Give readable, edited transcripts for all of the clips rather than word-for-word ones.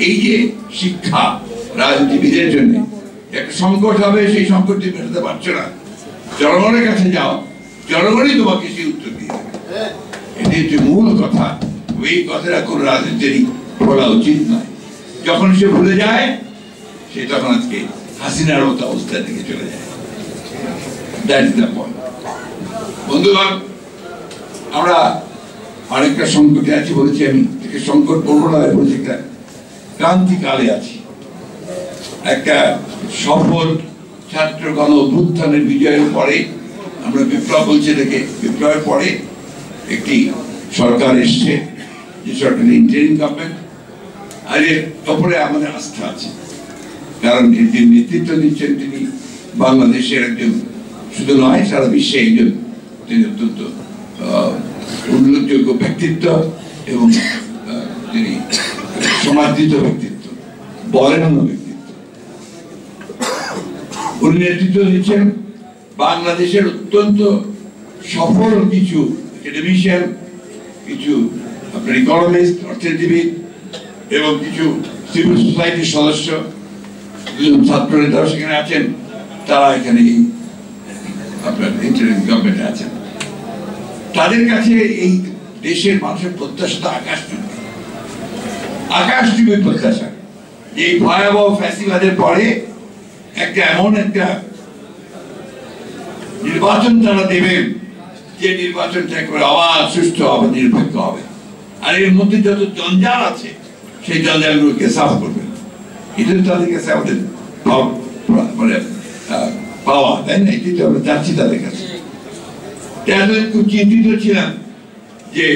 এই যে শিক্ষা রাজনীতিবিদের জন্য একটা সংকট হবে, সেই সংকটটি মেটাতে পারছো না, জনগণের কাছে যাও, জনগণই তোমাকে সেই উত্তর দিয়ে দেবে। এটি হচ্ছে মূল কথা। এই কথাটা কোন রাজনীতিরই বলা উচিত নয়। যখন সে ভুলে যায়, সে তখন আজকে হাসিনার মতো অবস্থার দিকে চলে যায়। বন্ধুগণ, আমরা আরেকটা সংকটে আছি বলেছি, আমি সংকট বলবো না, বলছি একটা ক্রান্তিকালে আছি। একটা সফল ছাত্র গণ অভ্যুত্থানের বিজয়ের পরে আমরা বিপ্লব বলছি এটাকে, বিপ্লবের পরে একটি সরকার এসছে, যে সরকার ইন্টারিম গভর্নমেন্ট। আর এর ওপরে আমাদের আস্থা আছে, কারণ যে নেতৃত্ব দিচ্ছেন তিনি বাংলাদেশের একজন, শুধু নয় সারা বিশ্বে একজন, তিনি অত্যন্ত উল্লেখযোগ্য ব্যক্তিত্ব এবং তিনি সমাদৃত ব্যক্তিত্ব, বরেণ্য ব্যক্তিত্ব। উনি নেতৃত্ব দিচ্ছেন বাংলাদেশের অত্যন্ত সফল কিছু একাডেমিশিয়ান, কিছু আপনার ইকোনমিস্ট, অর্থনীতিবিদ এবং কিছু সিভিল সোসাইটির সদস্য, দুজন ছাত্র নেতাও সেখানে আছেন। তারা এখানে আপনার ইন্টারিম গভর্নমেন্টে আছেন। তাদের কাছে এই দেশের মানুষের প্রত্যাশা আকাশচুম্বী প্রত্যাশা। এই ভয়াবহ ফ্যাসিবাদের পরে একটা এমন একটা নির্বাচন তারা দেবেন, যে নির্বাচনটা করে অবাধ, সুষ্ঠু হবে, নিরপেক্ষ হবে। আর এর মধ্যে যত জঞ্জাল আছে সেই জঞ্জালগুলোকে সাফ করবেন। এটা তাদের কাছে আমাদের পাওয়া, তাই না? এটি তো আমরা যাচ্ছি তাদের কাছে। খুব চিন্তিত ছিলাম যে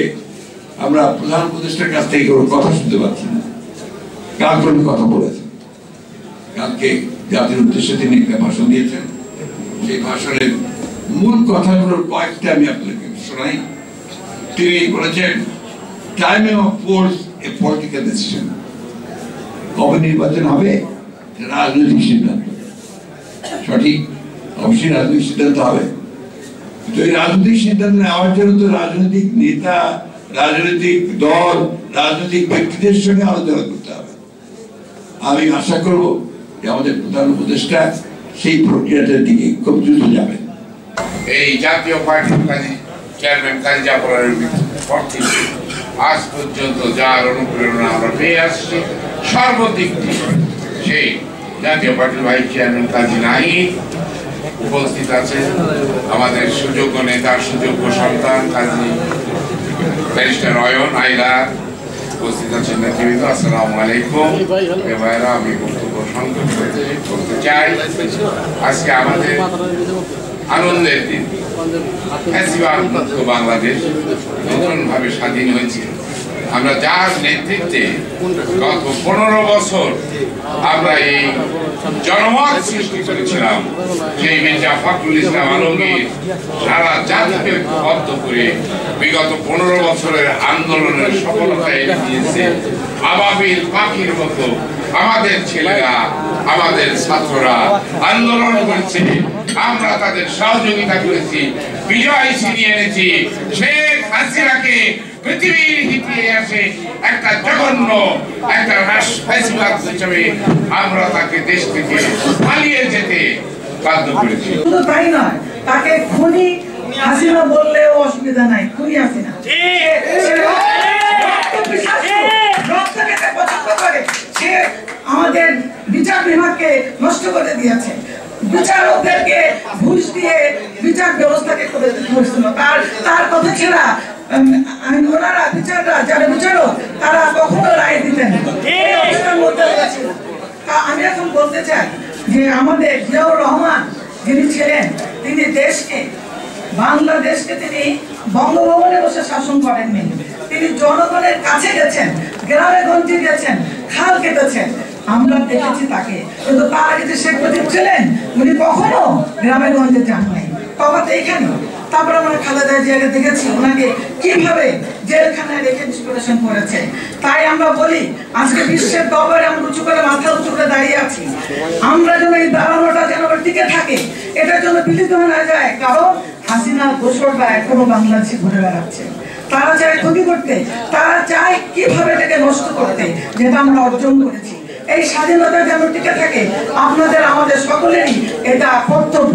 আমরা প্রধান উপদেষ্টার কাছ থেকে কোনো কথা শুনতে পাচ্ছি না। কালকে উনি কথা বলেছেন, কালকে জাতির উদ্দেশ্যে তিনি একটা ভাষণ দিয়েছেন। সেই ভাষণের মূল কথাগুলোর কয়েকটা আমি আপনাকে শোনাই। তিনি বলেছেন, timing of polls a political decision. কবে নির্বাচন হবে রাজনৈতিক সিদ্ধান্ত, সঠিক, অবশ্যই রাজনৈতিক সিদ্ধান্ত হবে। তো এই রাজনৈতিক সিদ্ধান্ত নেওয়ার জন্য তো রাজনৈতিক নেতা, রাজনৈতিক দল, রাজনৈতিক ব্যক্তিদের সঙ্গে আলোচনা করতে হবে। আমি আশা করব যে আমাদের প্রধান উপদেষ্টা সেই প্রক্রিয়াটার দিকে খুব দ্রুত যাবেন। এই জাতীয় পার্টির চেয়ারম্যান কাজী জাফরের পর থেকে আজ পর্যন্ত যার অনুপ্রেরণা আমরা পেয়ে আসছি সর্বদিক থেকে, সেই জাতীয় পার্টির ভাইস চেয়ারম্যান কাজী নাহিদ উপস্থিত আছেন, আমাদের সুযোগ্য নেতার সুযোগ্য সন্তান কাজী ব্যারিস্টার অয়ন আইলা উপস্থিত আছেন নেতৃবৃন্দ। আসসালামু আলাইকুম। এবার আমি বক্তব্য সংক্ষেপ করতে চাই। আজকে আমাদের আনন্দের দিন, ফ্যাসিবাদ মুক্ত বাংলাদেশ নতুনভাবে স্বাধীন হয়েছে। আমরা যার নেতৃত্বে গত 15 বছর আমরা এই জনমত সৃষ্টি করেছিলাম, সেই মির্জা ফখরুল ইসলাম আলমগীর সারা জাতিকে বদ্ধ করে বিগত 15 বছরের আন্দোলনের সফলতা এনে দিয়েছে। আবাবিল পাখির মতো আমাদের ছেলেরা, আমাদের ছাত্ররা আন্দোলন করেছে, আমরা তাদের সহযোগিতা করেছি, বিজয় ছিনিয়ে এনেছি। শেখ হাসিনাকে পৃথিবীর ইতিহাসে একটা জঘন্য একটা ফ্যাসিবাদ হিসেবে আমরা তাকে দেশ থেকে পালিয়ে যেতে বাধ্য করেছি। শুধু তাই নয়, তাকে খুনি হাসিনা বললেও অসুবিধা নাই, খুনি হাসিনা। সে আমাদের বিচার বিভাগকে নষ্ট করে দিয়েছে, বিচারকদেরকে ঘুষ দিয়ে বিচার ব্যবস্থাকে করে দিয়েছিল। তার কথা ছাড়া ওনারা বিচাররা, যারা বিচারক, তারা কখনো রায় দিতেন। আমি এখন বলতে চাই যে আমাদের জিয়াউর রহমান যিনি ছিলেন, তিনি দেশকে, বাংলাদেশকে তিনি বঙ্গভবনে বসে শাসন করেননি। তিনি জনগণের কাছে গেছেন, গ্রামে গঞ্জে গেছেন, খাল কেটেছেন, আমরা দেখেছি তাকে। কিন্তু তার আগে যে শেখ মুজিব ছিলেন, উনি কখনো গ্রামে গঞ্জে যান নাই, তফাৎ এইখানে। তারপরে আমরা খালেদা জিয়াকে দেখেছি ওনাকে কিভাবে জেলখানায় রেখে ডিসপোজিশন করেছে। তাই আমরা বলি, আজকে বিশ্বের দরবারে আমরা উঁচু করে মাথা উঁচু করে দাঁড়িয়ে আছি। আমরা যেন এই দাঁড়ানোটা যেন টিকে থাকে, এটার জন্য বিলিত না যায়। কারণ হাসিনার গোসরটা এখনো বাংলাদেশে ঘুরে বেড়াচ্ছে। তারা চায় ক্ষতি করতে, তারা চায় কিভাবে এটাকে নষ্ট করতে। যেটা আমরা অর্জন করেছি। এই স্বাধীনতা যেন টিকে থাকে, আপনাদের আমাদের সকলেরই এটা কর্তব্য।